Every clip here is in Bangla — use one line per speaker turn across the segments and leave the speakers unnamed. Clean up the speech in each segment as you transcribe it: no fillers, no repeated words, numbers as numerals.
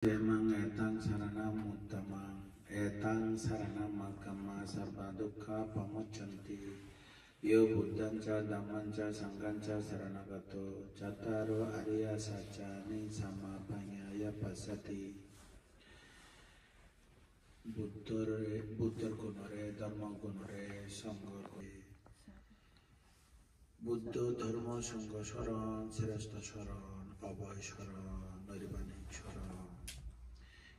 Emang etang saranam uttamang etang saranam maggamma sarva dukkha pamuccanti yo buddhanca dhammanca sanghanca saranagato cattaro ariya saccani samapanyaya passati buddhar gunore dhamma gunore sangha gunore buddha dharma sangha sharan shrestha sharan abhay sharan nirvana sharan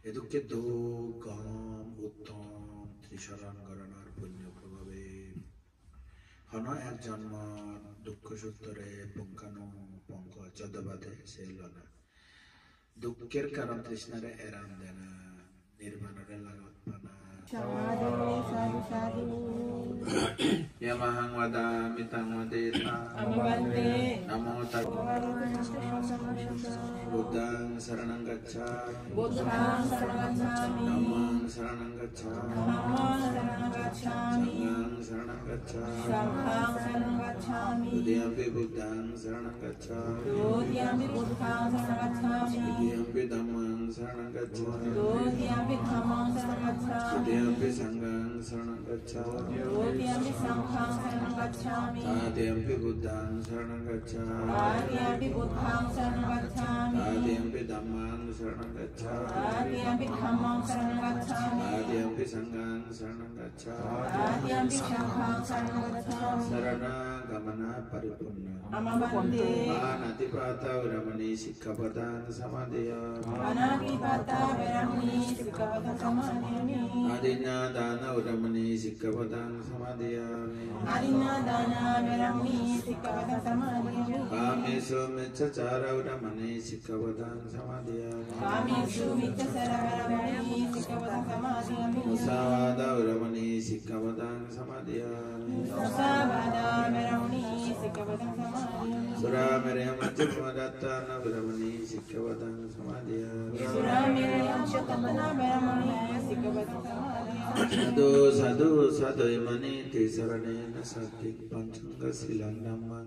এদুকে দো গম উত্তম ত্রিশরণ গণনার পুণ্য প্রভাবে হন এক জন্ম দুঃখ সূত্রে পুঙ্খানু পঙ্ক চোদ্দবাদে সে লনা দুঃখের কারণ তৃষ্ণারে এরাম দেনা নির্বাণরে লাগাত পানা Yamahang wadami tamadeta Namo Buddhang saranang gacchami Dhammang saranang gacchami Sanghang saranang gacchami Dudiyampi buddhang saranang gacchami Dudiyampi dhammang saranang gacchami Dudiyampi sanghang saranang gacchami Tadiyampi buddhang saranang gacchami Tadiyampi dhammang saranang gacchami Tadiyampi sanghang saranang gacchami Sarana gamana paripurna Anatipata uramani sikkhapadang samadhiyami Adina dana uramani sikkhapadang samadhiyami Kamesu miccacara uramani sikkhapadang samadhiyami Musavada uramani sikkhapadang samadhiyami Suramirya maccamadattana uramani sikkhapadang samadhiyami Sadhu sadhu sadhu imani tisaranena satik pancanga silang namang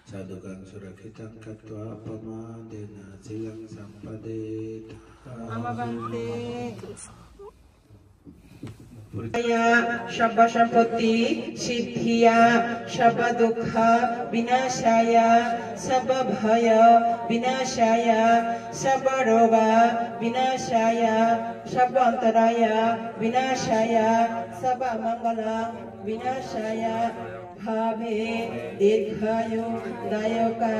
sadukang surakitang katwa pamadena silang sampadeta
Shabba Sampati Siddhiya Shabba Dukkha Vinashaya Sabba Bhaya Vinashaya Sabba Roga Vinashaya Sabba Antaraya Vinashaya Sabba Mangala Vinashaya Bhave Dirghayu Dayoka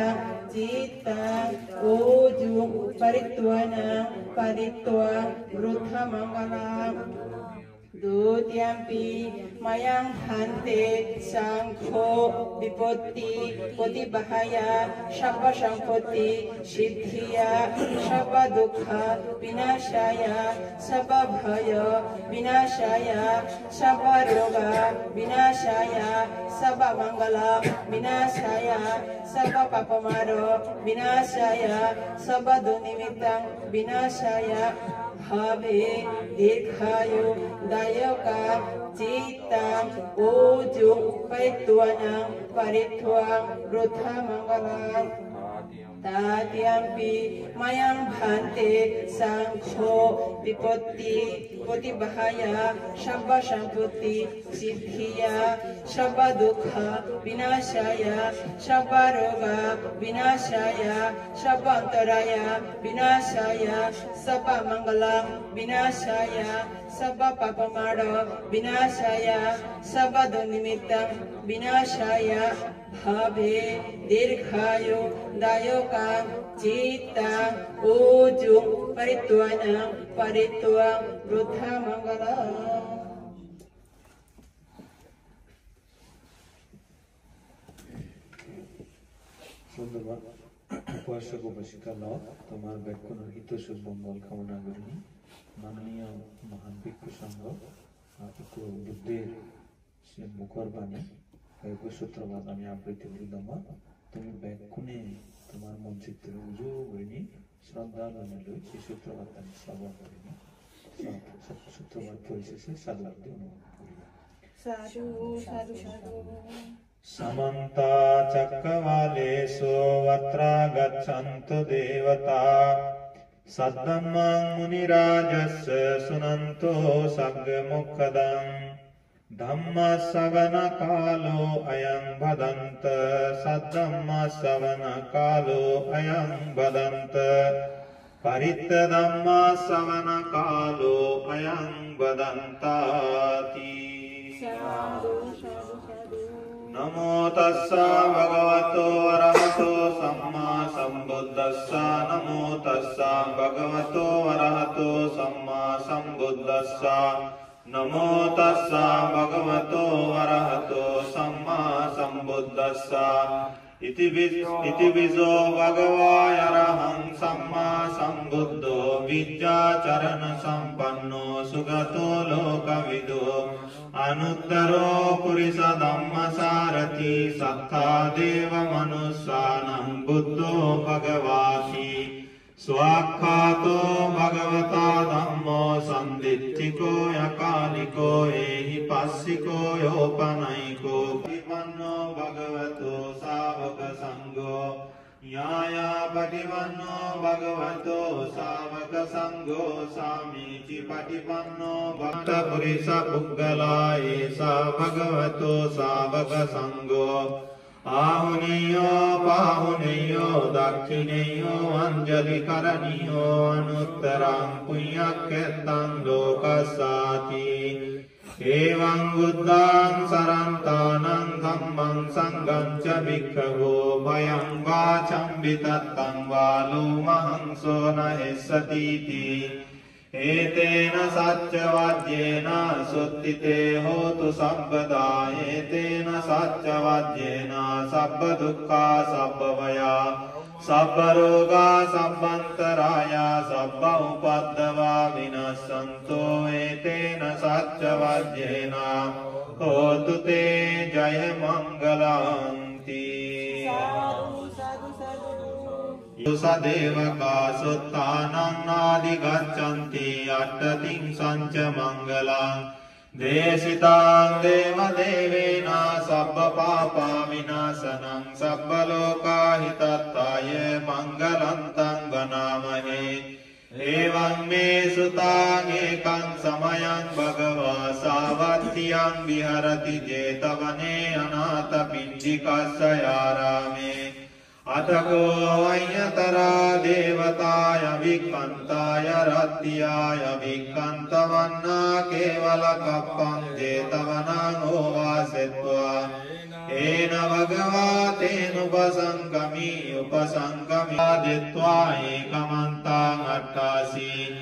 Citta Ujung Paritwana Paritwa Ruddha Mangala Dudiyampi mayang hante sangkho viputti poti bahaya shabba sampati siddhiya shabba dukkha vinashaya sabba bhaya vinashaya sabba roga vinashaya sabba mangala vinashaya sabba papamaro vinashaya sabba dunimittang vinashaya Bhave Dirghayu Dayoka Citta Ujung Paitwanang Paritwang Ruddha Mangala Tadiyampi mayang bhante sangkho viputti poti bahaya shabba sampati siddhiya shabba dukkha vinashaya shabba roga vinashaya shabba antaraya vinashaya sabba mangala vinashaya sabba papamada vinashaya sabba dunimittang vinashaya Bhave Dirghayu Dayoka Citta Ujung Paritwana Paritwang Ruddha Mangala
ধন্যবাদ উপাসক উপাসিকারা তোমার ব্যাকুণের হিতসুখ মঙ্গল কামনা করি মাননীয় মহান ভিক্ষু সংঘ বুদ্ধের সে মুখর বাণী সূত্রবাদ আমি আবৃত্তি করি দমা তুমি ব্যাকুণে তোমার মন চিত্তের উজু করিনি শ্রদ্ধা জানালো সেই সূত্রবাদ আমি শ্রবণ করিনি সূত্রবাদ পরিশেষে সাধুবাদী অনুভব করি
সাধু সাধু সাধু
समन्ता चक्रवालेषु अत्र गच्छन्तु देवता සද්දම්මං මුනි රාජස්ස සුනන්තෝ සග්ග මොක්ඛදං ධම්ම ශ්‍රවණ කාලෝ අයං බදන්ත සද්දම්ම ශ්‍රවණ කාලෝ අයං බදන්ත පරිත්ත ධම්ම ශ්‍රවණ කාලෝ අයං බදන්තාති නමෝ තස්සා භගවතෝ අරහතෝ සම්මා සම්බුද්දස්සා නමෝ තස්සා භගවතෝ අරහතෝ සම්මා සම්බුද්දස්සා නමෝ තස්සා භගවතෝ අරහතෝ සම්මා සම්බුද්දස්සා ඉතිවිසෝ භගවා අරහං සම්මා සම්බුද්ධෝ විජ්ජාචරණ සම්පන්නෝ සුගතෝ ලෝකවිදෝ අනුත්තරෝ පුරිස ධම්මසාරති සත්තා දේව මනුස්සානං බුද්ධෝ භගවාති ස්වාක්ඛාතෝ භගවතා ධම්මෝ සම්දිත්තිකෝ යකාලිකෝ ඒහි පස්සිකෝ යෝපනයිකෝ පටිපන්නෝ භගවතෝ ශාවක සංඝෝ යායා පටිපන්නෝ භගවතෝ ශාවක සංඝෝ සාමීචි පටිපන්නෝ භක්ත පුරිස පුග්ගලා ඒසා භගවතෝ ශාවක සංඝෝ ආහුනේයෝ පාහුනේයෝ දක්ඛිනේයෝ අංජලි කරණියෝ අනුත්තරං පුඤ්ඤක්ඛෙත්තං ලෝකස්සාති එවං බුද්ධං සරන්තානං ධම්මං සංඝං ච භික්ඛවෝ භයං වාචං විතත්තං වාලෝ මහංසෝ නහෙස්සතිති ඒතේන සච්ච වජ්ජේන සුත්තිතේ හෝතු සම්පදා ඒතේන සච්ච වජ්ජේන සබ්බ දුක්ඛා සබ්බ වයා සබ්බ රෝගා සම්බන්තරායා සබ්බ උපද්දවා විනස්සන්තෝ ඒතේන සච්ච වජ්ජේන හෝතු තේ ජය මංගලන්ති සදේවකා සුත්තානං නාදි ගච්ඡන්ති අට්ඨතිං සංච මංගලං දේශිතාං දේව දේවේන සබ්බ පාපා විනාශනං සබ්බ ලෝකා හිතත්තාය මංගලං තං වනාමහේ එවං මේ සුතාං ඒකං සමයං භගවා සාවත්තියං විහරති 제තවනේ අනාථ පිණ්ඩිකස්ස යාරාමේ අතකෝ අඤ්ඤතරා දේවතාය වික්ඛන්තාය රත්ත්‍යාය වික්ඛන්තවන්නා කේවල කප්පං 제තවනං ඕවාසෙත්වා ඒන භගවා තේන උපසංගමි ආදිත්වා ඒකමන්තාං අට්ඨාසී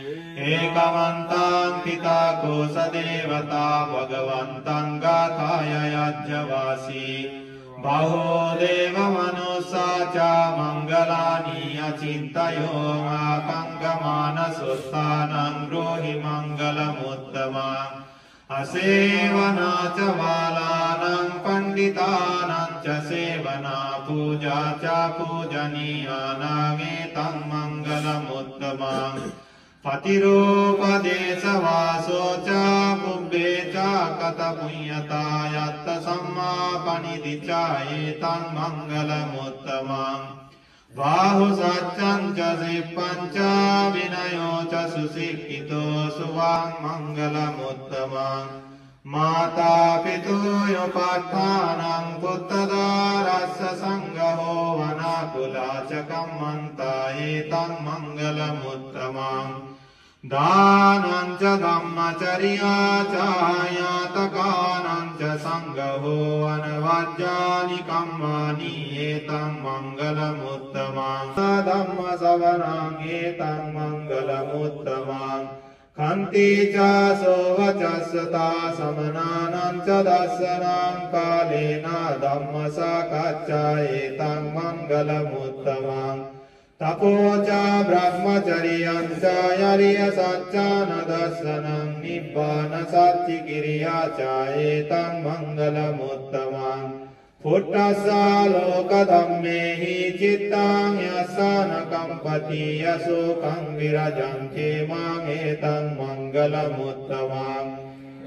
ඒකමන්තාං පිතා කෝස දේවතා භගවන්තං ගාථාය යජ්ජවාසී බහෝ දේව මනුස්සාචා මංගලානි අචින්තයෝ ආකංගමාන සුත්තානං රෝහි මංගල මුත්තමා අසේවනාච වාලානං පණ්ඩිතානං ච සේවනා පූජාච පූජනීයානාගේ තං මංගල මුත්තමා පතිරෝපදේශවාසෝචා පුබ්බේචා කත පුඤ්ඤතා යත්ත සම්මා පනිදිචායේ තං මංගල මුත්තමං බාහු සච්ඡං ච සිප්පං ච විනයෝ ච සුසික්ඛිතෝ සුවං මංගල මුත්තමං මාතා පිතෝ යපඨානං පුත්තදාරස්ස සංඝෝ වනාකුලාච කම්මන්තායේ තං මංගල මුත්තමං දානං ච ධම්මචර්යා ඡායාතකානං ච සංඝෝ අනවජ්ජානි කම්මානි ඒතං මංගල මුත්තමං ධම්ම සවණං ඒතං මංගල මුත්තමං කන්ති චාසෝ වචස්සතා සමනානං ච දස්සනං කාලේන ධම්ම සාකච්ඡා ඒතං මංගල මුත්තමං තපෝචා බ්‍රහ්මචරියං චායරිය සච්ඡාන දස්සනං නිබ්බාන සච්චි කිරියාචා ඒතං මංගල මුත්තමං පුට්ඨස්සා ලෝක ධම්මේහි චිත්තං යස්සන කම්පති යසෝකං විරජං චේමං ඒතං මංගල මුත්තමං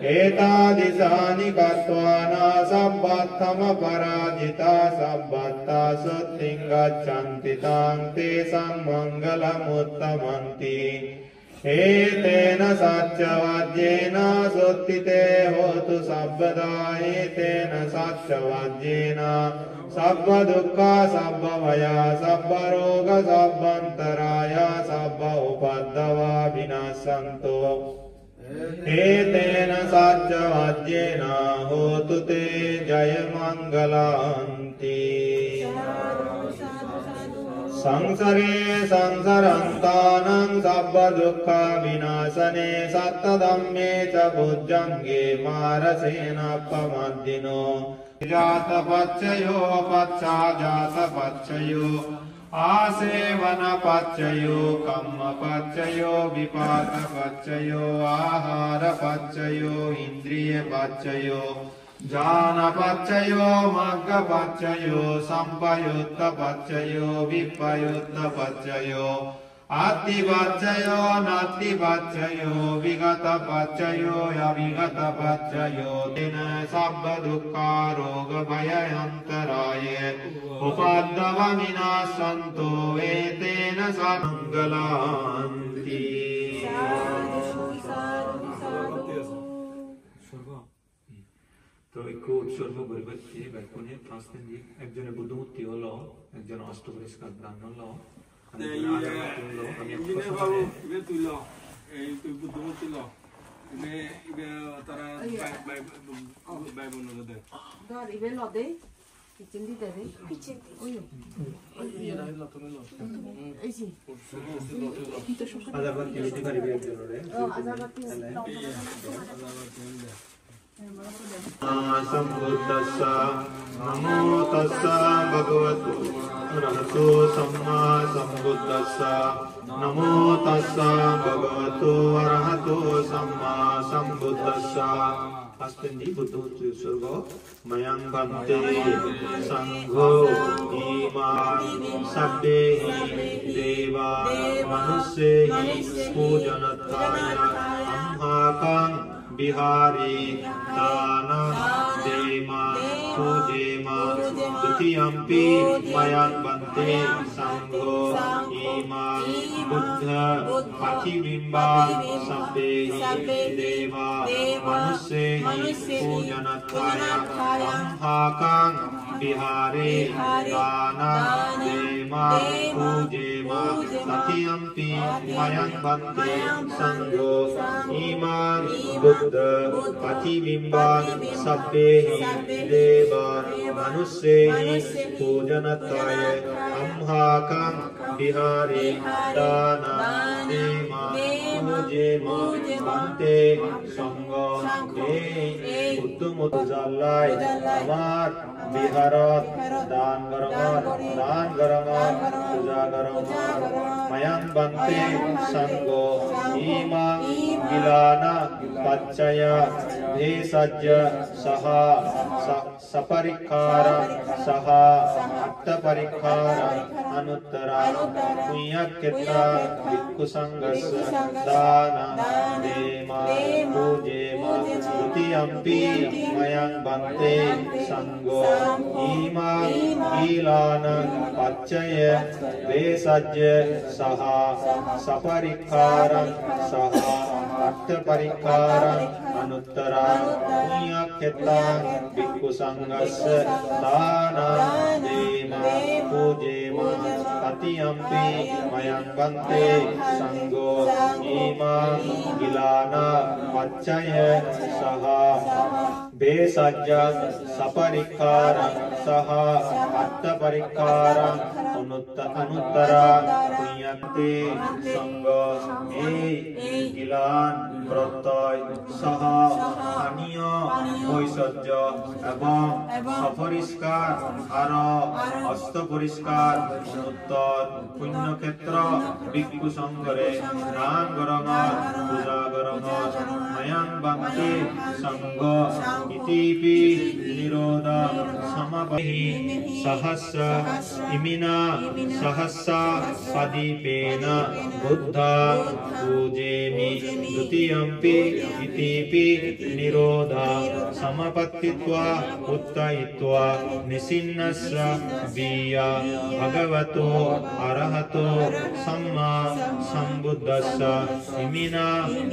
एतादिशानि कृत्वाना सब्बत्थम पराजिता सब्बत्ता सुत्तिं गच्छन्ति तां तेषां मङ्गलमुत्तमन्ति एतेन सत्यवाद्येन सुत्तिते होतु सर्वदा एतेन सत्यवाद्येन सब्ब दुःख सब्ब भय सब्ब रोग सब्बन्तराय सब्ब उपद्रवा विनाशन्तु एतेन सत्यवाद्येन होतु ते जय मङ्गलान्ति संसारे संसरन्तानां सब्ब दुःख विनाशने सत्तधम्मे च भुजङ्गे मारसेनापमद्दिनो जातपच्चयो पच्चाजातपच्चयो आसेवनपच्चयो कम्मपच्चयो विपाकपच्चयो आहारपच्चयो इन्द्रियपच्चयो जानपच्चयो मग्गपच्चयो संपयुक्तपच्चयो विपयुक्तपच्चयो आत्तिपच्चयो नात्तिपच्चयो विगतपच्चयो अविगतपच्चयो तेन सब्ब दुःखा रोग भयन्तराय उपद्रव विनाशन्तो एतेन मङ्गलान्ति
তো একটু উৎসর্গ পরিবর্তে ব্যাকুণে ফাঁসতেন দিক একজনের বুদ্ধমূর্তি হলো একজন অষ্টপরিষ্কার দান হলো
सम्बुद्धस्सा नमो तस्सा भगवतो अरहतो सम्मा सम्बुद्धस्सा नमो तस्सा भगवतो अरहतो सम्मा सम्बुद्धस्सा हस्तेंदी बुद्धमूर्ति उत्सर्ग मयं बन्ते संघो इमां सब्बे देवा मनुष्ये पूजनत्वाय अम्हाकं बिहारी दाना देमा पूजेमा द्वितीयंपि मयं बन्ते संघो इमां बुद्ध प्रतिबिंबा सब्बे देवा मनुष्ये पूजनत्वाय अम्हाकं बिहारे दाना देमा पूजेमा द्वितीयंपि मयं बन्ते संघो इमां बुद्ध प्रतिबिंबा सब्बे देवा मनुष्ये पूजनत्वाय अम्हाकं बिहारे दाना देमा पूजेमा बन्ते संघो बुद्धमूर्ति जल्लाय आमार बिहारत दान गरमत पूजा गरमत मयं बन्ते संघो इमां गिलाना पच्चय भेषज सह सपरिक्खार सह अट्टपरिक्खार अनुत्तरा पुण्यक्षेत्र भिक्खुसंघस्य दान देमा पूजेमा द्वितीयंपि मयं बन्ते संघो इमां गिलान पच्चय भेषज सह सपरिक्खार सह अट्टपरिक्खार अनुत्तरा पुण्यक्षेत्र भिक्खुसंघस्य दान देमा पूजेमा तृतीयंपि मयं बन्ते संघो इमां गिलान पच्चय सह भेषज सपरिक्खार सह अट्टपरिक्खार अनुत्तरा पुण्यन्ते संघो गिलान प्रत्यय सह पानीय ঐশ্বর্য এবং সপরিষ্কার আর হস্ত পরিষ্কার অনুত্তর পুণ্যক্ষেত্র ভিক্ষু সংঘরে দান গরমত পূজা গরমত ময়ং বন্তে সংঘ ইতিপি নিরোধ সমপহি সহস্র ইমিনা সহস্র পদীপেন বুদ্ধ পূজেমি द्वितीयम्पि इतिपि निरोधा समपत्तित्वा उत्तयित्वा निसिन्नस्य बीया भगवतो अरहतो सम्मा सम्बुद्धस्य इमिना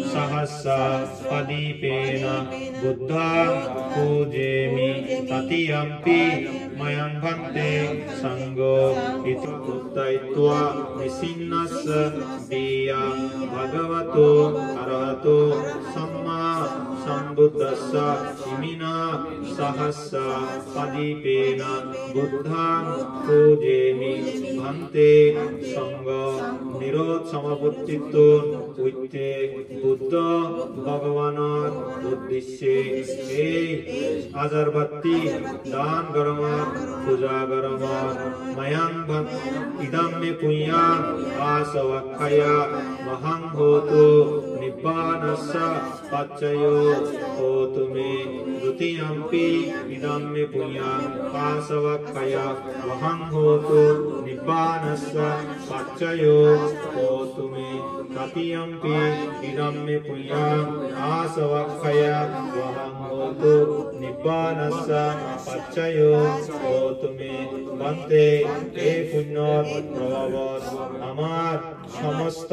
सहस्र पदीपेन बुद्धा पूजेमि ततियम्पि मयं भन्ते संगो इति उत्तयित्वा निसिन्नस्य बीया भगवतो अरहतो सम्मा सम्बुद्धस्य इमिना सहस्र पदीपेन बुद्धां पूजेमि भन्ते संग निरोध समपत्तित्व उच्चे बुद्ध भगवानर उद्देश्य এই আজারবাতি দান গরমার পূজা গরমার ময়াং ইদম মে পুণ্যাং আসবাক্ষয়া মহাং হোতু নিব্বানস্য পাচ্চয়ো হোতু মে দ্বিতীয়ম্পি ইদম মে পুণ্যাং আসবাক্ষয়া মহাং হোতু নিব্বানস্য পাচ্চয়ো হোতু মে তৃতীয়ম্পি ইদম মে পুণ্যাং আসবাক্ষয়া মহাং হোতু নিব্বানস্য পাচ্চয়ো হোতু মে বন্দে এই পুণ্যর প্রভাবত আমার সমস্ত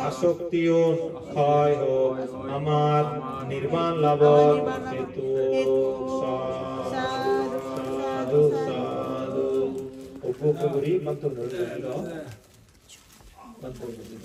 আসক্তিও ক্ষয় হোক আমার নির্বাণ লাভর হেতু সাধু সাধু উপকূরি মন্ত্র নড়িল মন্ত্র নড়িল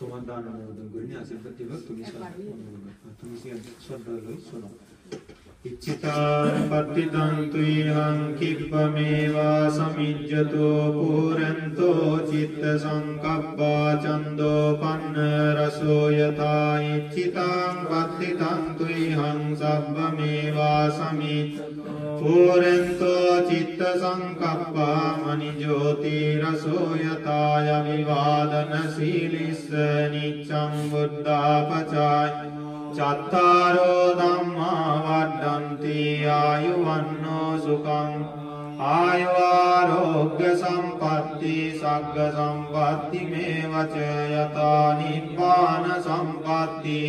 তোমার দান অনুমোদন করিনি আশীর্বাদ দিব তুমি তুমি শ্রদ্ধা লই শোনো ইচ্ছিতাং পতিতাং তুইহং কিপমেবা সমিজ্জতো পুরন্তো চিত্ত সংকপ্পা চন্দোপন্ন রসো যথা ইচ্ছিতাং পতিতাং তুইহং সব্বমেবা সমিজ্জ পুরন্তো চিত্ত সংকপ্পা মণিজ্যোতি রসো যথা অভিবাদনশীলিস্য নিচ্ছং বুদ্ধাপচায় চাত্তারো ধম্মা বর্ধন্তি আয়ুবন্নো সুখং আয়ুরারোগ্য সম্পত্তি সগ্গ সম্পত্তি মেব চ যথা নিব্বান সম্পত্তি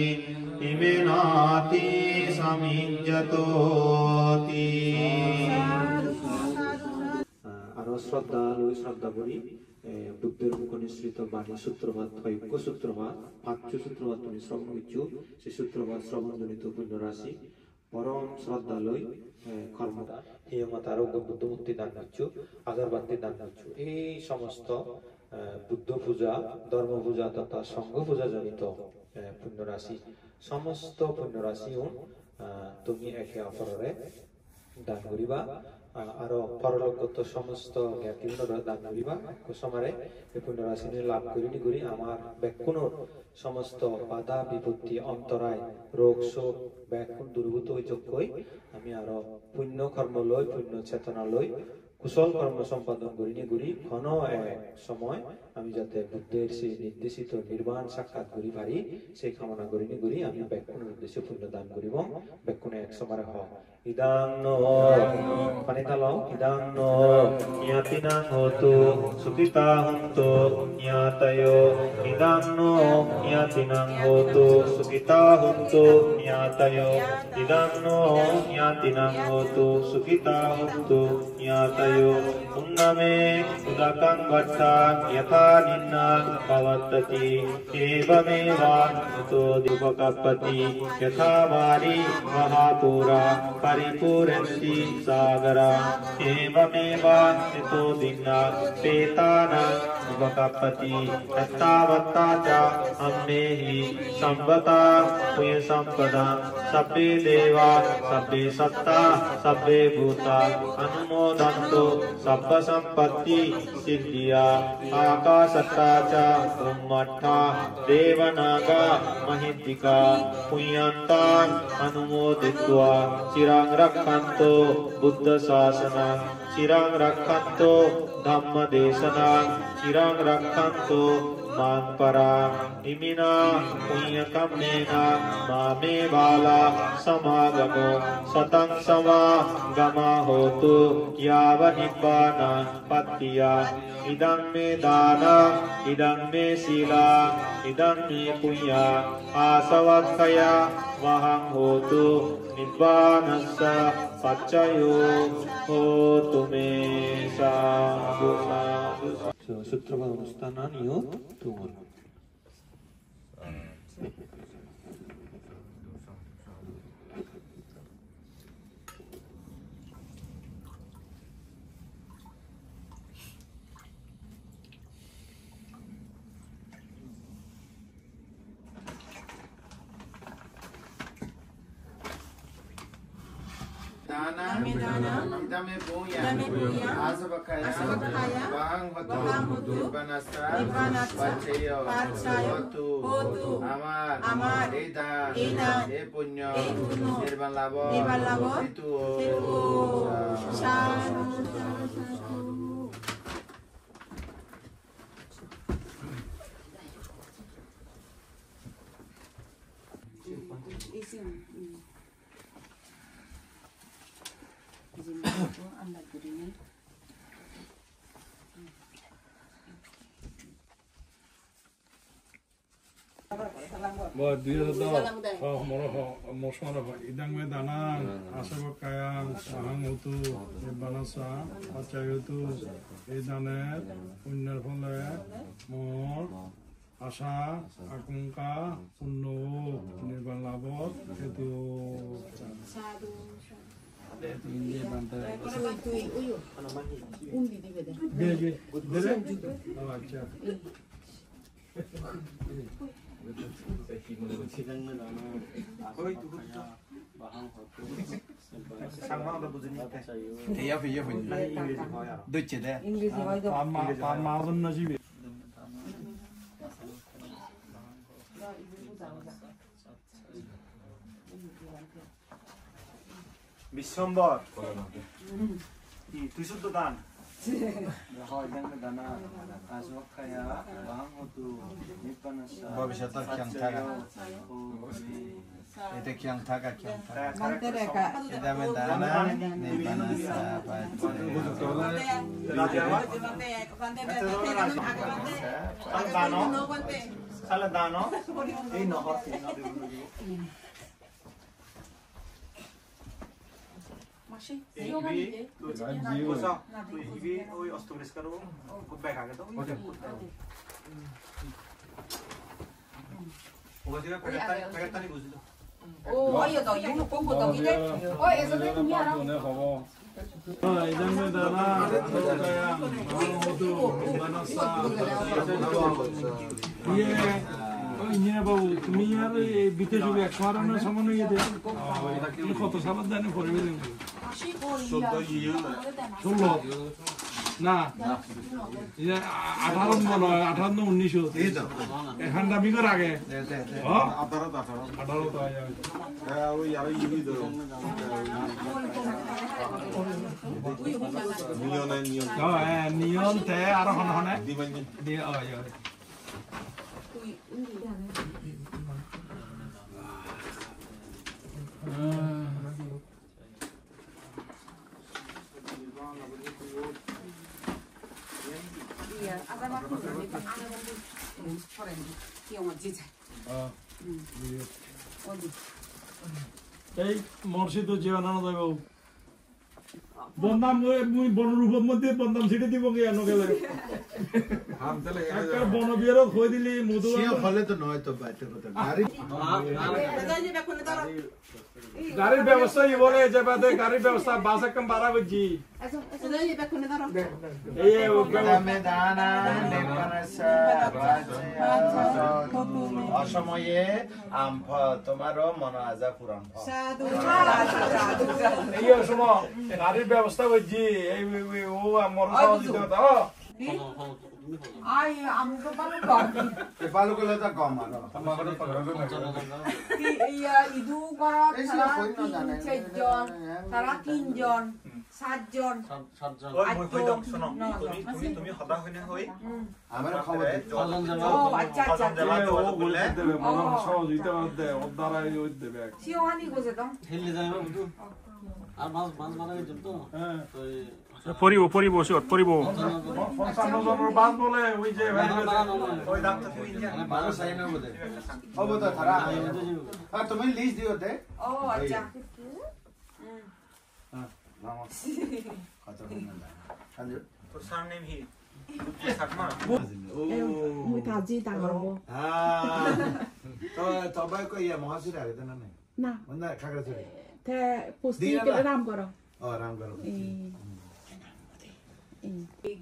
ইমেনাতি সমিজ্জতোতি আরো শ্রদ্ধা লই শ্রদ্ধা করি বুদ্ধের মুখ নিঃসৃত বাণী সূত্রপাত ঐক্য সূত্রপাত পাঁচ সূত্রপাত তুমি শ্রবণ করছো সেই সূত্রপাত শ্রবণজনিত পুণ্য রাশি পরম শ্রদ্ধালয় কর্মটা হিয়মত আরোগ্য বুদ্ধ মুক্তি দান করছো আজারবাতি দান করছো এই সমস্ত বুদ্ধ পূজা ধর্ম পূজা তথা সংঘ পূজা জনিত পুণ্য রাশি সমস্ত পুণ্য রাশিও তুমি একে অপরের দান করিবা আরো পরলোকগত সমস্ত জ্ঞাতিগুণ দান করিবা কুসমারে এই পুণ্য রাশি লাভ করিনি করি আমার ব্যাকুণর সমস্ত বাধা বিপত্তি অন্তরায় রোগ শোক ব্যাকুণ দূরভূত হইচকই আমি আরো পুণ্য কর্ম লই পুণ্য চেতনা লই কুশল কর্ম সম্পাদন করিনি করি ঘন এক সময় আমি যাতে বুদ্ধের সেই নির্দেশিত নির্বাণ সাক্ষাৎ করি পারি সেই কামনা করিনি করি আমি ব্যাকুণের উদ্দেশ্যে পুণ্য দান করিব ব্যাকুণে এক সময় হয় ইদাংনো পানিতালো ইদাংনো জ্ঞাতিনাং হোতু সুখিতা হন্তু জ্ঞাতয়ো ইদাংনো জ্ঞাতিনাং হোতু সুখিতা হন্তু জ্ঞাতয়ো ইদাংনো জ্ঞাতিনাং হোতু সুখিতা হন্তু জ্ঞাতয়ো উন্নমে উদাকাং বট্টা যথা নিন্নাং ভবত্যতি এবমেবা তো দীপকাপতি যথা বারি মহাপুরা परिपूरन्ति सागरा एवमेवा नितो दिना पेताना वकपति तत्तावत्ता च अम्मेहि संवता पुय संपदा सब्बे देवा सब्बे सत्ता सब्बे भूता अनुमोदन्तु sabba sampatti siddhiya akasatta ca brahmatta devanaga mahittika punyantan anumoditva cirang rakkanto buddha sasana cirang rakkanto dhamma desana cirang rakkanto man parang imina punya kamena mame bala samagamo satang sama gama hotu yava nibbana pattiya idang me dana idang me sila idang me punya asavakkaya mahang hotu nibbanassa paccayo hotu me sadhu sadhu.
সূত্রপাত অনুষ্ঠান ইউ তুমুল
Idame punya asabakaya bahang hotu banasa pacayo hotu amar edan punyo nirvan labo itu
Bah dia dah mosmara idang me dana asabakayam sahang hotu banasa pacayotu idane punner phole mor asha akungka punno nirvan labot itu
Sadhu.
ini bantai
Undi di beda.
ge dele acha Parmaun nasib.
Bisombar. Itu sudah dan. Dana aswakaya bahang hotu nipanasa.
Bhavishata kyang thaga. Ete kyang thaga. Idame dana nipanasa
Saladano. Ini hot.
ini baru dunia ini bitte juga eksploran sama nih deh. Ini foto sahabat dan foto ini. Solo. Nah, ini 18 mana, 18 19. এখন দাবি কর আগে। 18 তো আয়া। ওই আর ইবি তো। নিয়ন তে আর হন হনে। দিয়ে আয়া। এই মসজিদ জীবনানন্দ বাবু বন্দাম মুই বনরূপের মধ্যে বন্দাম ছিটে দিব কি আনো গেলে একটা বন বিয়ের কই দিলি মধু
হলে তো নয় তো বাইতে কথা গাড়ি
গাড়ির ব্যবস্থা ই বলে যে বাদে গাড়ির ব্যবস্থা বাস একদম বাড়া বুঝছি এই
অসময়ে আম্ফ তোমারও মন আজা পুরাণ
এই সময় গাড়ির ব্যবস্থা বুঝছি এই ও আমার সহযোগিতা তো
Ai, am lupa lupa.
পালু গুলো তো কম আরো
Iya, itu kalau tara sejon, tara tinjon, sajon.
ওই মই কই দাম শুনো তুমি হদা হইনে হই
আমার খবর
Oh, acha acha.
ও বলে দেবে মনে সহযোগিতা দেবে ওর দ্বারাই ওই দেবে
Siomani goze dong.
হেললে যায় না বুঝু আর মাছ মাছ মারা গেছে তো
হ্যাঁ
তো
পরিব পরিব 55 জনের বাস বলে ওই যে
ওই দাম তো তুমি ইন্ডিয়া
ভালো সাই না বলে হবো তো তারা আর তুমি লিস্ট দিও তে
Oh, acha.
হ্যাঁ রামা কত না আঞ্জু
তোর সারনেম হি সাকমা
মুই তাজি তাঙ্গরব
হ্যাঁ তো তবে কই ইয়া মহাসির আগে না না
না
মন্না খাগড়া চলে
তে পুস্তি কে রাম করো
ও রাম করো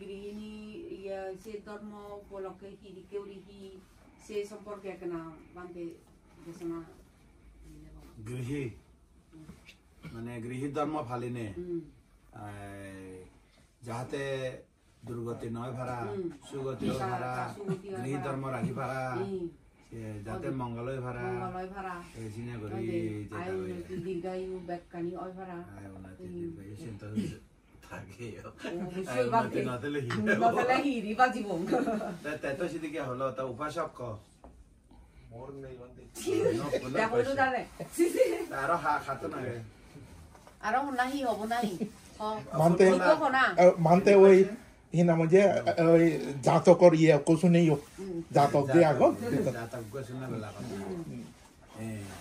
Grini, ya se dormo poloke hiri keurihi, se সম্পর্কে কেনা বান্দে দেশনা
গৃহী মানে গৃহী ধর্ম ফালিনে যাহাতে দুর্গতি নয় ভাড়া সুগতি ভাড়া গৃহী ধর্ম রাখি ভাড়া যাতে মঙ্গলয় ভাড়া
মঙ্গলয় ভাড়া
এই সিনে করি
আয়ু দীর্ঘায়ু ব্যাককানি ওই ভাড়া
উন্নতি দীর্ঘায়ু চিন্তা থাকে
অবশ্যই বান্দে নতলে হিরি বাজিব
তাই তো সেদিকে হলো তা উপাসক ক
মোর নেই বান্দে
দেখো তো জানে
আরো খাতো না রে
আরো নাহি হব নাহি
মানতে
দেখো না
মানতে ওই হিনা মধ্যে ওই জাতকর ইয়ে কোসুনেই জাতক দিয়ে আগো
জাতক গোসনা বেলা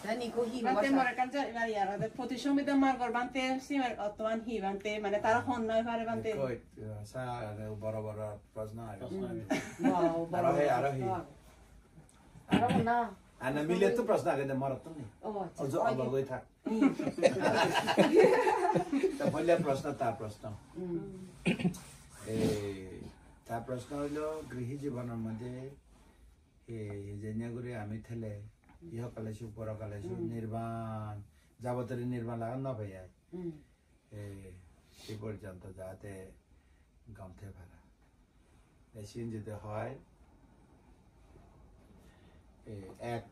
জানি কো হি
Bante morekan ja variara de potisomida margor bante simar otwan hi bante mane tara hon noy pare bante
কই সা বড় বড় প্রশ্ন আছে
wow
আরো হে আরো হে
আরো না
আনা মিলে তো প্রশ্ন আগে দে মরত নি
ও
অজ অবগই থাক তা বললে প্রশ্ন তার প্রশ্ন তার প্রশ্ন হলো গৃহী জীবনের মধ্যে যেগুলি আমি থেলে ইহ কালেছু পর কালেছু নির্বাণ যাবতীয় নির্বাণ লাগান না ভাইয়া সে পর্যন্ত যাতে গামথে ভাড়া মেশিন যদি হয় এক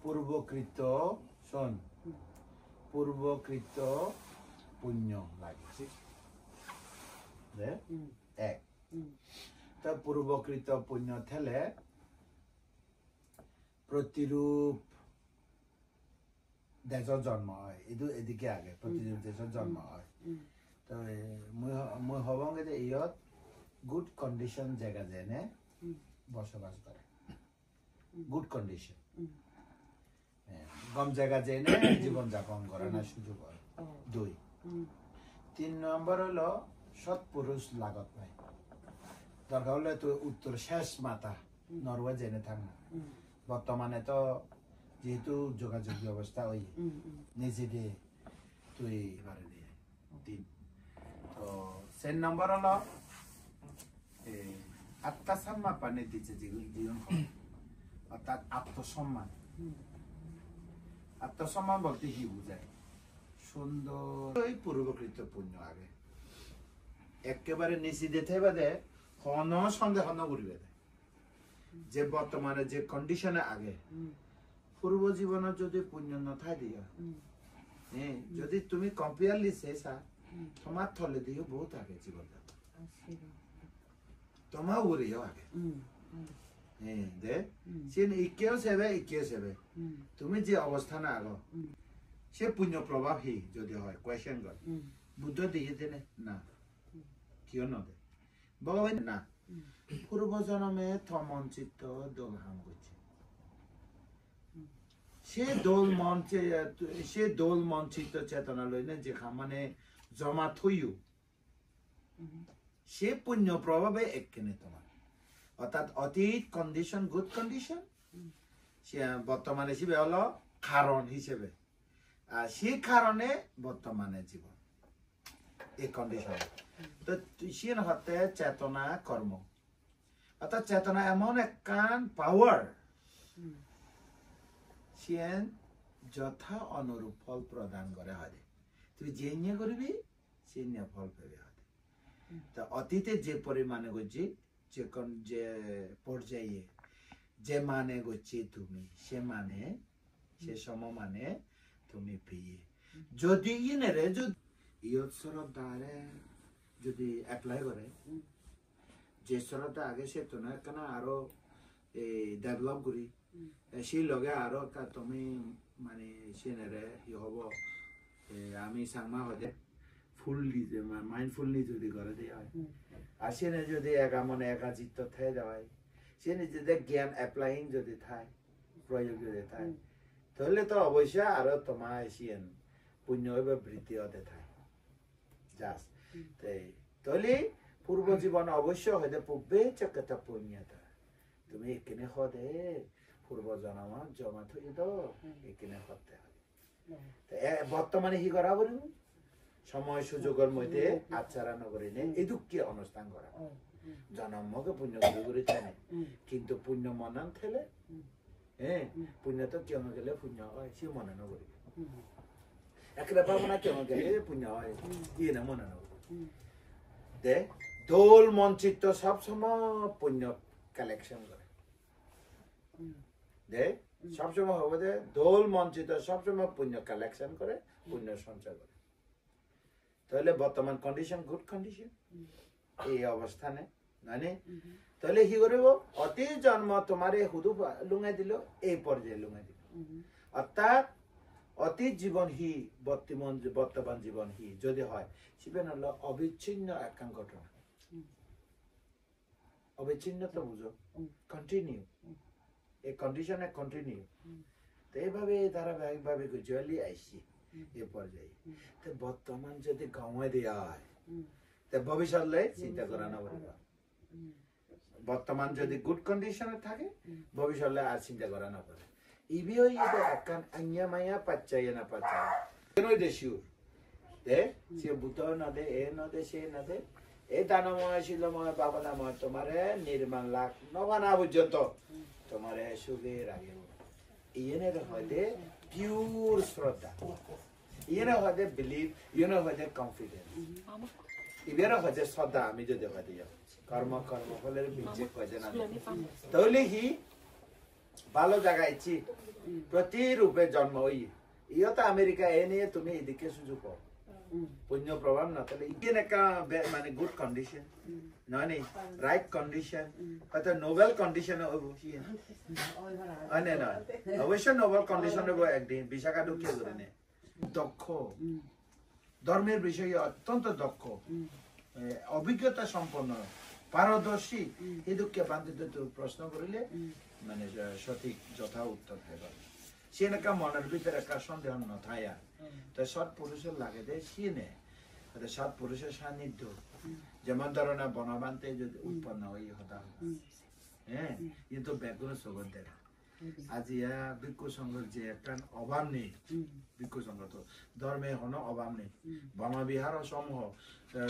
পূর্বকৃত শোন পূর্বকৃত পুণ্য লাগে এক তো পূর্বকৃত পুণ্য থেলে প্রতিরূপ দেশৰ জন্ম হয় এইটো এদিকে আগে প্রতিরূপ দেশৰ জন্ম হয় তো মই হবঙ্গে যে ইয়ত গুড কন্ডিশন জায়গা যেনে বসবাস করে গুড কন্ডিশন গম জায়গা যেনে জীবন যাপন করে না সুযোগ হয় দুই তিন নম্বর হলো সৎপুরুষ লাগত পায় দরকার হলে তো উত্তর শেষ মাতা নরওয়ে জেনে থাক না বর্তমানে তো যেহেতু যোগাযোগ ব্যবস্থা ওই নিজে দিয়ে তুই এবারে দিয়ে তিন তো সেন নম্বর হলো আত্মসম্মান পানে দিচ্ছে জীবন অর্থাৎ আত্মসম্মান আত্মসম্মান বলতে কি বুঝায় সুন্দর পূর্বকৃত পুণ্য আগে একেবারে নিচে দিতে বাদে হন সন্দেহ ন করিবে যে বর্তমানে যে কন্ডিশনে আগে পূর্ব জীবনে যদি পুণ্য নথাই দিয়া যদি তুমি কম্পেয়ারলি শেষা তোমার থলে দিয়ে বহুত আগে জীবন তোমার উড়িও আগে দে সে ইকেও সেবে তুমি যে অবস্থানে আগো সে পুণ্য প্রভাব হি যদি হয় কোয়েশ্চেন কর বুদ্ধ দিয়ে দেনে না কিয় নদে ভগবান না পূর্ব জন্মে থমন চিত্ত দোলহাম করছে সে দোল মন চিত্ত চেতনা লইনে যে মানে জমা থইও সে পুণ্য প্রভাবে একখানে তোমার অর্থাৎ অতীত কন্ডিশন গুড কন্ডিশন সে বর্তমানে সে হলো কারণ হিসেবে সেই কারণে বর্তমানে জীবন এই কন্ডিশন তো সিন হতে চেতনা কর্ম অর্থাৎ চেতনা এমন একখান পাওয়ার সিয়েন যথা অনুরূপ ফল প্রদান করে হয় তুই যে নিয়ে করবি সে নিয়ে ফল পেবে হয় তা অতীতে যে পরিমাণে করছি যে পর্যায়ে যে মানে করছি তুমি সে মানে সে সমমানে তুমি পেয়ে যদি ইনেরে যদি শ্রদ্ধারে যদি অ্যাপ্লাই করে যে শ্রদ্ধা আগে সে তো না কেন আরো ডেভেলপ করি সেই লগে আরো তুমি মানে সেনেরে হব আমি সাংমা হতে ফুললি যে মাইন্ডফুললি যদি করে দেওয়া হয় আর সেনে যদি একা মনে একাচিত্ত থেকে দেওয়া হয় সে নিজেদের জ্ঞান অ্যাপ্লাইং যদি থাকে প্রয়োগ যদি থাকে তাহলে তো অবশ্যই আরো তোমার এসিয়েন পুণ্য বৃদ্ধি হতে থাকে যাস তাহলে পূর্ব জীবন অবশ্য হয়তো পূর্বে চক্রতা পুণ্যতা তুমি এখানে হদে পূর্ব জন্ম জমা থই তো এখানে হতে হবে বর্তমানে কি করা বলুন সময় সুযোগের মধ্যে আচরণ করে নে এই দুঃখে অনুষ্ঠান করা জন্মকে পুণ্য করে চাই কিন্তু পুণ্য মনান থেলে হ্যাঁ পুণ্য তো কেউ গেলে পুণ্য হয় সে মনে নগরী একটা ভাবনা কেউ গেলে পুণ্য হয় ইয়ে না মনে নগরী দে দোল মঞ্চিত সবসময় পুণ্য কালেকশন করে দে সবসময় হবে যে দোল মঞ্চিত সবসময় পুণ্য কালেকশন করে পুণ্য সঞ্চয় করে তাহলে বর্তমান কন্ডিশন গুড কন্ডিশন এই অবস্থানে মানে তাহলে কি করব অতি জন্ম তোমারে হুদু লুঙাই দিল এই পর্যায়ে লুঙাই দিল অর্থাৎ অতীত জীবন হি বর্তমান জীবন হি যদি হয় সেটা হলো অবিচ্ছিন্ন একখান ঘটনা অবিচ্ছিন্ন তো বুঝো কন্টিনিউ এই কন্ডিশনে কন্টিনিউ তো এইভাবে ধারাবাহিক ভাবে জলি আইসি এ পর্যায়ে তো বর্তমান যদি গাঁয়ে দেওয়া হয় তো ভবিষ্যৎ চিন্তা করা না বলবা বর্তমান যদি গুড কন্ডিশনে থাকে ভবিষ্যৎ আর চিন্তা করা না পারে ইবিও ইয়ে একখান আঞ্ঞা মায়া পাচ্চাই না পাচ্চাই কেন দে শিওর দে সে বুত না দে এ না দে সে না দে এই দানময় শিলময় বাবনাময় তোমারে নির্মাণ লাখ নবানা পর্যন্ত তোমারে সুখে রাখিব ইয়েনে হয়তো পিওর শ্রদ্ধা ইয়েনে হয়তো বিলিভ ইয়েনে হয়তো কনফিডেন্স ইবেরা হয়তো শ্রদ্ধা আমি যদি হয়তো কর্ম ফলের বিজয় হয়তো না তাহলে কি ভালো জায়গায় ইচ্ছি প্রতিরূপে জন্ম হই ইয়ে তো আমেরিকা এ নিয়ে তুমি এদিকে সুযোগ পাও পুণ্য প্রভাব না তাহলে ইকেন একটা মানে গুড কন্ডিশন নয় নেই রাইট কন্ডিশন হয়তো নোবেল কন্ডিশন হবো নয় অবশ্যই নোবেল কন্ডিশন হবো একদিন বিশাখা ঢুকিয়ে ধরে নে দক্ষ ধর্মের বিষয়ে অত্যন্ত দক্ষ অভিজ্ঞতা সম্পন্ন পারদর্শী এই দুঃখে বান্ধিত প্রশ্ন করিলে মানে সঠিক যথা উত্তর দেবে সে নাকা মনের ভিতরে একটা সন্দেহ নথায়া তো সৎ পুরুষের লাগে দে সিনে সৎ পুরুষের সান্নিধ্য যেমন ধরো না বনবান্তে যদি উৎপন্ন হই হতা হ্যাঁ কিন্তু ব্যাকুল সবর দেখা আজি ভিক্ষু সংঘের যে একটা অভাব নেই ভিক্ষু সংঘ তো ধর্মে কোনো অভাব নেই বনবিহার সমূহ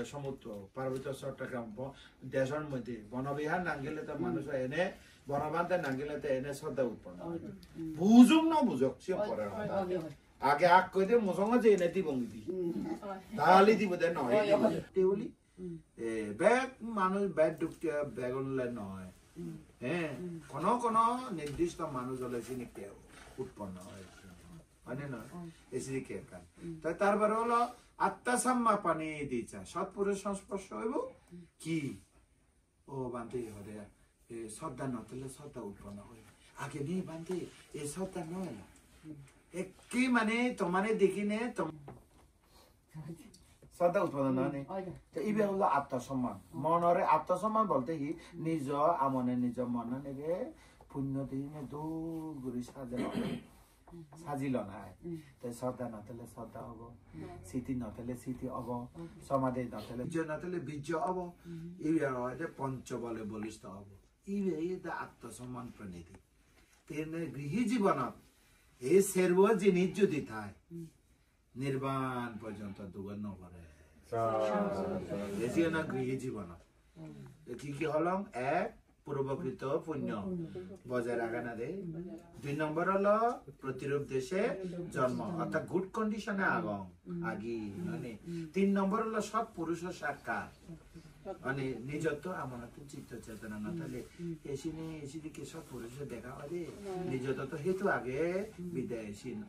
সমুদ্র পার্বত্য চট্টগ্রাম দেশের মধ্যে বনবিহার নাঙ্গিলে তো মানুষ এনে বনবান্তে নাঙ্গিলে তো এনে শ্রদ্ধা উৎপন্ন বুঝুক না বুঝুক সে পরে আগে আগ কই দে মোসঙ্গ যে এনে দিব দি তাহলে দিব দে নয় তেউলি ব্যাগ মানুষ ব্যাগ ঢুকতে ব্যাগনলে নয় হ্যাঁ কোন নির্দিষ্ট মানুষ হলে চিনি কেউ উৎপন্ন হয় মানে নয় এসি কে কান তাই তারপরে হলো আত্মাসাম্মা পানি দিচ্ছা সৎপুরুষ সংস্পর্শ হইব কি ও বান্তি হরে শ্রদ্ধা নতলে শ্রদ্ধা উৎপন্ন হয় আগে নেই বান্তি এ শ্রদ্ধা নয় কি মানে তোমার দেখিনে শ্রদ্ধা উৎপন্ন নয় ইবে হলো আত্মসম্মান মনরে আত্মসম্মান বলতে কি নিজ আমনে নিজ মন নেবে পুণ্য দিনে দূর গুরি সাজিল নাই তাই শ্রদ্ধা নথলে শ্রদ্ধা হব স্মৃতি নথলে স্মৃতি হব সমাধি নথলে নথলে বীর্য হব এই পঞ্চবলে বলিষ্ঠ হব ইবে আত্মসম্মান প্রণীতি তেনে গৃহী জীবনত এই সের্ব জিনিস যদি থাই নির্বাণ পর্যন্ত দুগন নকরে এসিও না গৃহ জীবন কি কি হলং এক পূর্বকৃত পুণ্য বজায় রাখা না দে 2 নম্বর হলো প্রতিরূপ দেশে জন্ম অর্থাৎ গুড কন্ডিশনে আগম আগি মানে 3 নম্বর হলো সৎ পুরুষ সাক্ষাৎ মানে নিজত্ব আমানত চিত্ত চেতনা না তাহলে এসিনি কি সৎ পুরুষে দেখা হয় নিজত্ব তো হেতু আগে বিদায় এসিন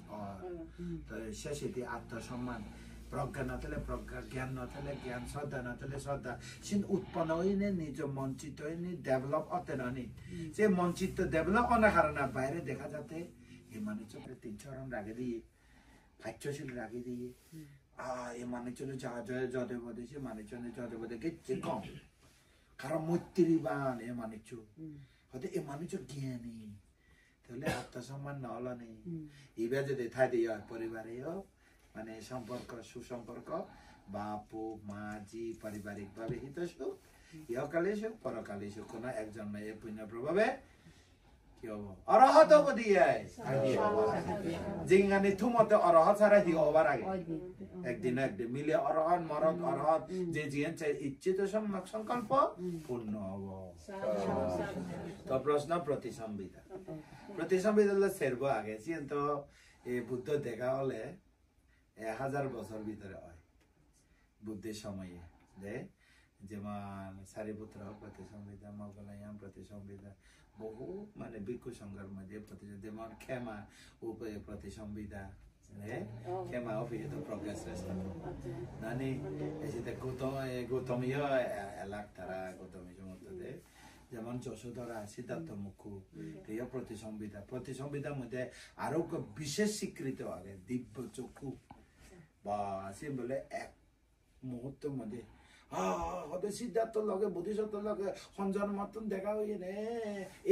তো শেষে আত্মসম্মান প্রজ্ঞা না থাকলে প্রজ্ঞা জ্ঞান না থাকলে জ্ঞান শ্রদ্ধা না থাকলে শ্রদ্ধা সিন উৎপন্ন হইনে নিজ মঞ্চিত হইনি ডেভেলপ হতে নানি সে মঞ্চিত ডেভেলপ হওয়ার কারণে বাইরে দেখা যাতে এই মানুষ 3 চরণ রাগে দিয়ে ভাচ্যশীল রাগে দিয়ে এই মানুষজন যা জয় যদে বদে সে মানুষজনের যদে বদে গেছে কম কারণ মৈত্রীবান এ মানুষ হয়তো এ মানুষ জ্ঞানী তাহলে আত্মসম্মান না হলো নেই এবার যদি থাই দিয়ে পরিবারেও মানে সম্পর্ক সুসম্পর্ক বাপু মাঝি পারিবারিক ভাবে হিতৈষী ইহকালে সুখ পরকালে সুখ কোনো একজন এ পুণ্য প্রভাবে কি হবো অরহত দিয়ে জিঙ্গানি থুমতে অরহত ছাড়া হি হবার আগে একদিন মিলে অরহত মরদ অরহত যে জিয়ান চাই ইচ্ছিত সংকল্প পূর্ণ হব তো প্রশ্ন প্রতিসংবিধা হলে সেরব আগে সিন তো এই বুদ্ধ দেখা হলে 1000 বছর ভিতরে হয় বুদ্ধির সময়ে যেমন সারিপুত্র প্রতিসংবিধা মোগলায়াম প্রতিসংবিধা বহু মানে ভিক্ষু সংঘের মধ্যে যেমন ক্ষমা উপায় প্রতিসংবিধা ক্ষমা অভিহিত প্রজ্ঞা শ্রেষ্ঠ নানি এসে গৌতমীয় এলাক তারা গৌতমী সমর্থ যেমন যশোধরা সিদ্ধার্থ মুখ্য এই প্রতিসংবিধার মধ্যে আরো বিশেষ স্বীকৃত আগে দিব্য চক্ষু বা সে বলে এক মুহূর্তের মধ্যে হয়তো সিদ্ধার্থ লগে বুদ্ধিসত্ত্ব লগে সঞ্জন মতন দেখা হইয়ে নে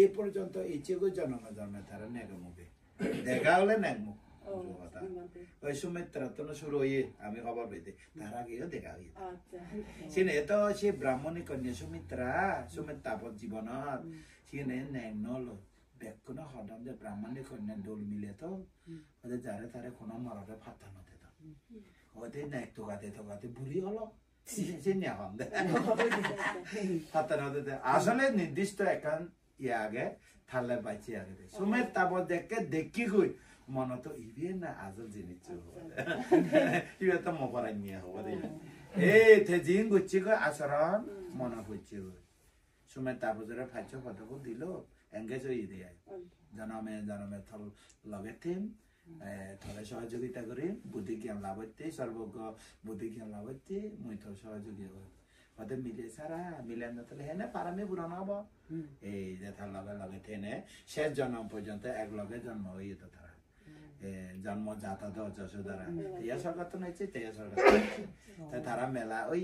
এই পর্যন্ত ইচ্ছে করে জন্মে তারা নেগে মুখে দেখা হলে নেগ মুখ কথা ওই সুমিত্রা তো শুরু হইয়ে আমি খবর পেতে তার আগেও দেখা হইয়ে সিনে তো সে ব্রাহ্মণী কন্যা সুমিত্রাপদ জীবনত সিনে নেগ নল বেকুন হদম যে ব্রাহ্মণী কন্যা দোল মিলে তো ওদের যারে তারে কোনো মরদে ফাতা নতে তো ওদের নেগ তোকাতে বুড়ি হলো আসলে নির্দিষ্ট একান ইয়ে আগে থালে বাইচি আগে সুমের তাবর দেখে দেখি গই মন তো ইবে না আজল জিনিস ইবে তো মপরাই নিয়ে হবো এই থে জিন গুচ্ছি গো আচরণ মনে হচ্ছে গই সুমের তাবর যারা ফাইছ ফটো দিল এঙ্গেজ হয়ে দিয়ে জনমে থল লগে থিম থলে সহযোগিতা করি বুদ্ধি জ্ঞান লাভ হইতে সর্বজ্ঞ বুদ্ধি জ্ঞান লাভ হইতে মুই তো সহযোগী হই হতে মিলে সারা মিলে না তাহলে হেনে পারামে পুরান হব এই যে তার লগে থেনে শেষ জন্ম পর্যন্ত এক লগে জন্ম হইয়ে তো তারা জন্ম জাতা দ যশোদারা ইয়া সরকার তো নাইছে তেয়া সরকার তারা মেলা ওই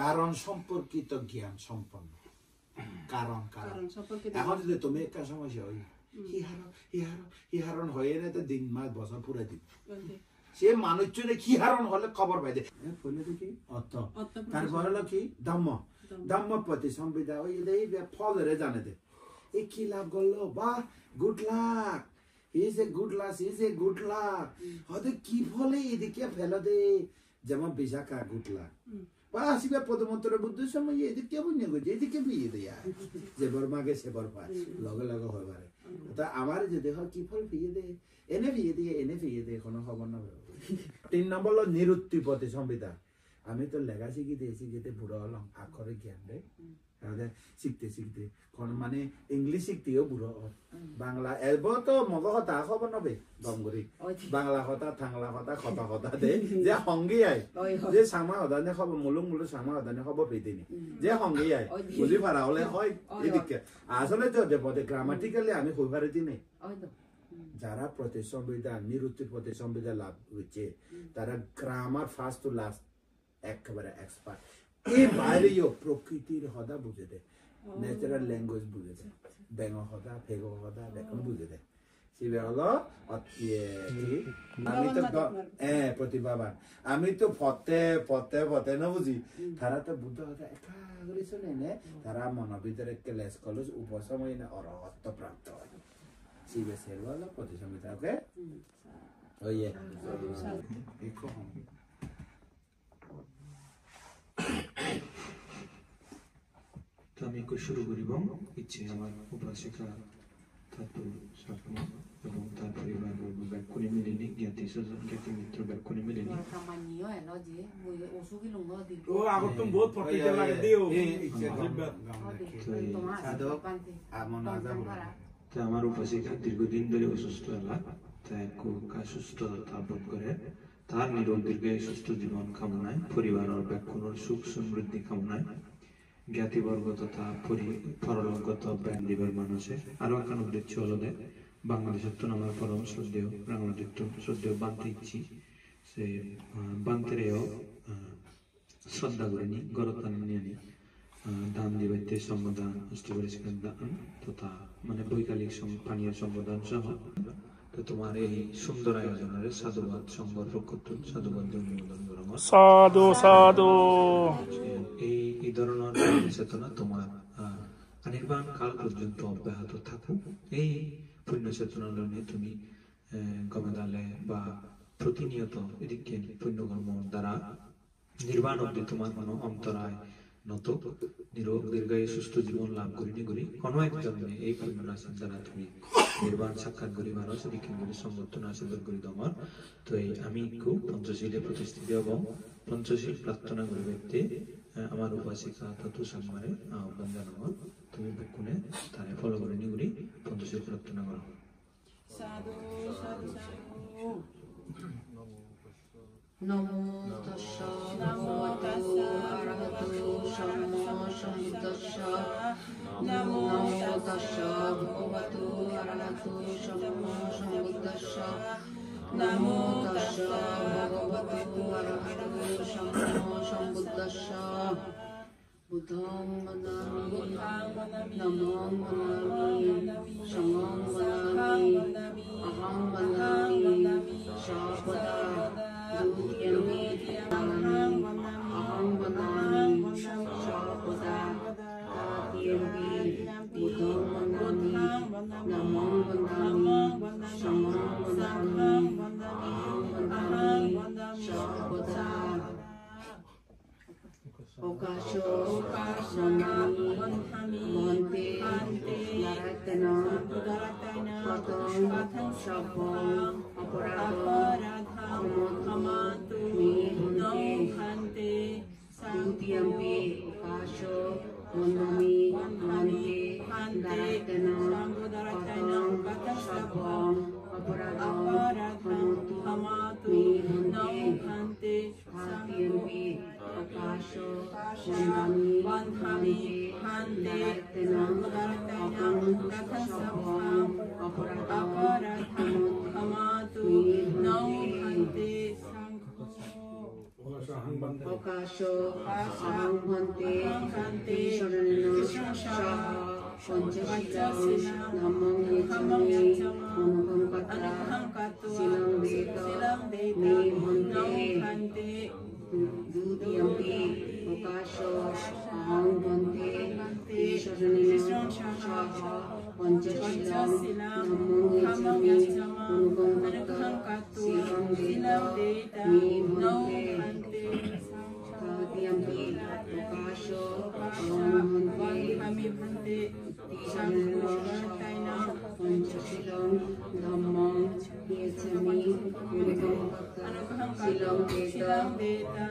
কারণ সম্পর্কিত জ্ঞান সম্পন্ন কারণ এখন যদি তুমি একটা সমস্যা হই হিহারণ হয়ে না তো দিন মাস বছর পুরে দিব সে মানুষজনে কি হারণ হলে খবর পাই দেয় কি অর্থ তারপর হলো কি ধম্ম প্রতিসংবিধা ওই ফলের জানে দে এই কি লাভ করলো বা good luck is a good luck হয়তো কি ফলে এদিকে ফেলে দে যেমন বিশাখা গুড লাক বা আসিবে প্রথমন্তর বুদ্ধের সময় এদিকে বুঝে গেছে এদিকে বিয়ে দেয়া যে বর মাগে সে বর পায় লগে লগে হয়ে পারে তা আমার যে দেহ কি ফল বিয়ে দে এনে বিয়ে দিয়ে কোনো খবর না 3 নম্বর হলো নিরুক্তি প্রতিসংবিধা আমি তো লেখা শিখিতে বুড়ো হলাম আক্ষরে জ্ঞান রে শিখতে মানে ইংলিশ শিখতেও বুড়ো বাংলা এবার তো মগ কথা খবর নবে দমগরি বাংলা কথা থাংলা কথা দে যে সঙ্গী আই যে সামা হদানে খবর মুলুং সামা হদানে খবর পেতেনি যে সঙ্গী আই বুঝি পারা হলে হয় এদিকে আসলে যদি পদে গ্রামাটিক্যালি আমি হই পারি দিনে যারা প্রতিসংবিধা নিরুক্তি প্রতিসংবিধা লাভ হচ্ছে তারা গ্রামার ফার্স্ট টু লাস্ট একেবারে এক্সপার্ট এই বাইরেও প্রকৃতির হদা বুঝে দেয় ন্যাচারাল ল্যাঙ্গুয়েজ বুঝে দেয় ব্যাঙ্গ হদা ফেগ হদা বেকন বুঝে দেয় সিবে হলো আমি তো প্রতিভাবান আমি তো ফতে না বুঝি তারা তো বুদ্ধ হদা একা করে শুনে নে তারা মনের ভিতরে ক্লেশ কলস উপসময় না অরহত্ব প্রাপ্ত হয়
Sibe servalo, প্রতিসমিতা ওকে ওইয়ে
देखो हम
তো আমি একটু শুরু করিব ইচ্ছে আমার উপাসিকা তাত্ত্ব স্বপ্ন এবং তার পরিবার ব্যাকুনি মিলেনি জ্ঞাতি স্বজন জ্ঞাতি মিত্র ব্যাকুনি মিলেনি
Kamanyo elo je, osugi lungo di.
ও আগত তুমি বহুত ফটো লাগে দিও
সাধক আমন আজাব
তো আমার উপাসিকা দীর্ঘদিন ধরে অসুস্থ হলা তাই খুব সুস্থতা বোধ করে তার নিরোগ দীর্ঘায়ু সুস্থ জীবন কামনায় পরিবারের ব্যাকুণর সুখ সমৃদ্ধি কামনায় জ্ঞাতিবর্গ তথা পরলোকগত ব্যান্ডিবের মানুষের আরো একখান উদ্দেশ্য হলো যে বাংলাদেশের তো আমার পরম শ্রদ্ধেয় রাঙামাটির শ্রদ্ধেয় বানতে ইচ্ছি সে বান্তেরেও শ্রদ্ধা করে নি গরতান নিয়ে নি দান দিবাইতে সম্বোধন অষ্টপরিষ্কার দান তথা মানে বৈকালিক পানীয় সম্বোধন সহ তো তোমার এই সুন্দর আয়োজনের সাধুবাদ সংঘর পক্ষতুন সাধুবাদ অনুমোদন করব
সাধু সাধু
এই ধরনের চেতনা তোমার অনির্বাণ কাল পর্যন্ত অব্যাহত থাকুক এই পুণ্য চেতনা নিয়ে তুমি গমেদালে বা প্রতিনিয়ত এদিকে পুণ্যকর্ম দ্বারা নির্বাণ অব্দি তোমার কোনো অন্তরায় নত নিরোগ দীর্ঘায়ু সুস্থ জীবন লাভ করিনি করি কোনো এক জন্মে এই পুণ্য রাশির দ্বারা তুমি নির্বাণ সাক্ষাৎ করি মানুষ এদিকে সম্বর্ধন আশীর্বাদ করি তোমার তো এই আমি খুব পঞ্চশীলে প্রতিষ্ঠিত এবং পঞ্চশীল প্রার্থনা করি ব্যক্তি আমার উপাসিকা তত্ত্ব সম্মানে আহ্বান জানাবো তুমি বেকুনে তারে ফলো করে নিগুলি পঞ্চশীল প্রার্থনা করো
সাধু সাধু সাধু
নমো তস্যা ভগবতো আরহতো সম্মা সম্বুদ্ধস্যা নমো তস্যা ভগবতো আরহতো সম্মা সম্বুদ্ধস্যা নমো তস্যা ভগবতো আরহতো সম্মা সম্বুদ্ধস্যা বুদ্ধং বদামি নমঃ বদামি সংঘং বদামি অহং বদামি সর্বদা দ্বিতীয়মি অহং বদামি সর্বদা তৃতীয়মি বুদ্ধং বদামি নমঃ বদামি সংঘং বদামি অহং বদামি সর্বদা Okasho Nami Monte Laratana Patang Shapong Aparadham Kamatu Hante Dutiyampi Okasho Nami Monte Laratana Patang Shapong Aparadham Kamatu Hante Dutiyampi Okasho Nami Hante Namudartana Kathasapam Aparadham Kamatu Nau Hante Okasho Aham Hante Sharanana Shaha Panchasila Namam Yachami Anukam Katra Silam Deta Me Hante Dutiyampi Okasho Aham Hante Sharanina Shaha Panchasila Namam Yachami Anukam Katra Silam Deta Me Hante Dutiyampi Okasho Aham Hante Sharanina Panchasila Namam Yachami Anukam Katra Silam Deta